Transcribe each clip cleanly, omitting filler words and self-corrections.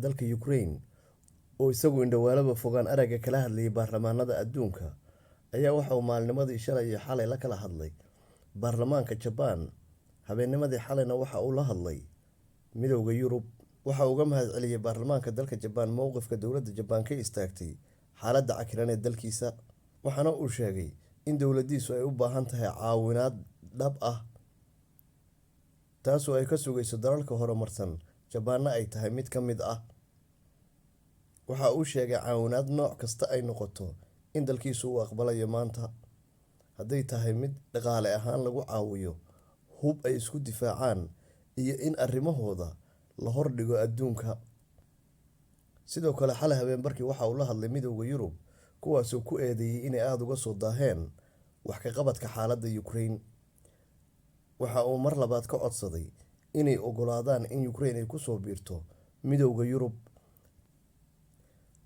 dalka Ukraine oo isagu indhawaalaba fogaan aragga kala hadlayay baarlamaanada adduunka ayaa waxa uu maalnimadii shalay iyo xalay la kala hadlay baarlamaanka Japan. Habeennimadii xalayna waxa uu la hadlay midowga Yurub. Waxa uu uga mahadceliyay baarlamaanka dalka Japan mowqifka dowladda Japan ka istaagtay xaaladda cakiran ee dalkiisa, waxaana uu sheegay in dowladdiisu ay u baahan tahay caawinaad dhab ah taasoo ay ka sugayso dalalka horumarsan. Japaanna ay tahay mid ka mid ah. Waxa uu sheegay caawinaad nooc kasta ay noqoto in dalkiisu uu aqbalayo maanta, hadday tahay mid dhaqaale ahaan lagu caawiyo, hub ay isku difaacaan, iyo in arrimahooda la hordhigo adduunka. Sidoo kale xalay habeenbarkii waxa uu la hadlay midowga Yurub, kuwaasoo ku eedeeyay inay aada uga soo daaheen wax ka qabadka xaaladda Ukraine. Waxa uu mar labaad ka codsaday inay oggolaadaan in Ukraine ay kusoo biirto midowga Yurub.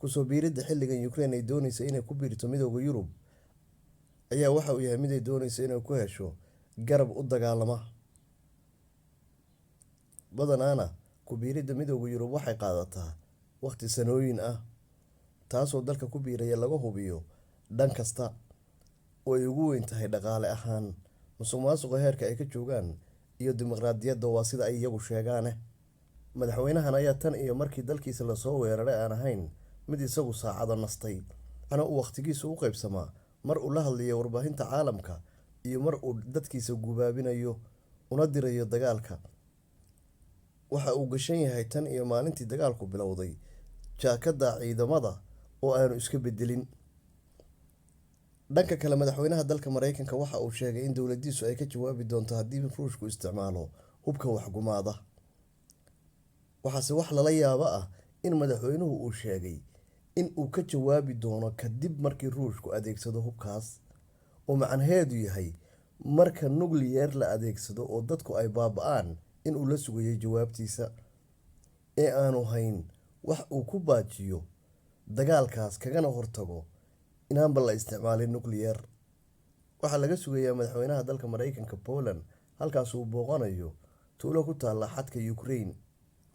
Kusoo biiridda xilligan Ukraine ay doonayso inay ku biirto midowga Yurub ayaa waxa uu yahay mid ay doonayso inay ku hesho garab u dagaalama. Badanaana ku biiridda midowga Yurub waxay qaadataa waqti sanooyin ah, taasoo dalka ku biiraya laga hubiyo dhan kasta oo ay ugu weyn tahay dhaqaale ahaan, musuqmaasuqa heerka ay ka joogaan, iyo dimuqraadiyadda. Waa sida ay iyagu sheegaan. Madaxweynahan ayaa tan iyo markii dalkiisa lasoo weeraray aan ahayn mid isagu saacado nastay, waxaana uu waqtigiisu u qaybsamaa mar uu la hadlayo warbaahinta caalamka iyo mar uu dadkiisa gubaabinayo una dirayo dagaalka. Waxa uu gashan yahay tan iyo maalintii dagaalku bilowday jaakada ciidamada oo aanu iska bedelin. Dhanka kale, madaxweynaha dalka Mareykanka waxa uu sheegay in dowladdiisu ay ka jawaabi doonto haddii Ruushku isticmaalo hubka waxgumaada. Waxaase wax lala yaabo ah in madaxweynuhu uu sheegay in uu ka jawaabi doono kadib markii Ruushku adeegsado hubkaas, oo macnaheedu yahay marka nuclear la adeegsado oo dadku ay baaba'aan in uu la sugayo jawaabtiisa, ee aanu hayn wax uu ku baajiyo dagaalkaas kagana hortago inaanba la isticmaalin nuclear. Waxaa laga sugayaa madaxweynaha dalka Mareykanka Poland, halkaas uu booqanayo tuulo ku taalla xadka Ukraine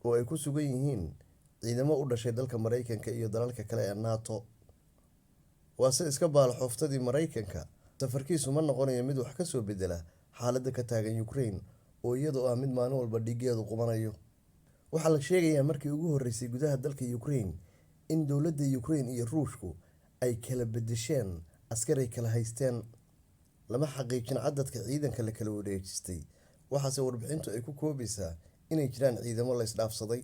oo ay ku sugan yihiin ciidamo u dhashay dalka Mareykanka iyo dalalka kale ee NATO. Waase iska baal-xooftadii Mareykanka, safarkiisu ma noqonayo mid wax ka soo bedela xaaladda ka taagan Ukraine oo iyadoo ah mid maalin walba dhiiggeedu qubanayo. Waxaa la sheegayaa markii ugu horreysay gudaha dalka Ukraine in dowladda Ukraine iyo Ruushku ay kala bedesheen askar ay kala haysteen. Lama xaqiijin cadadka ciidanka la kala wareejistay, waxaase warbixintu ay ku koobaysaa inay jiraan ciidamo la isdhaafsaday.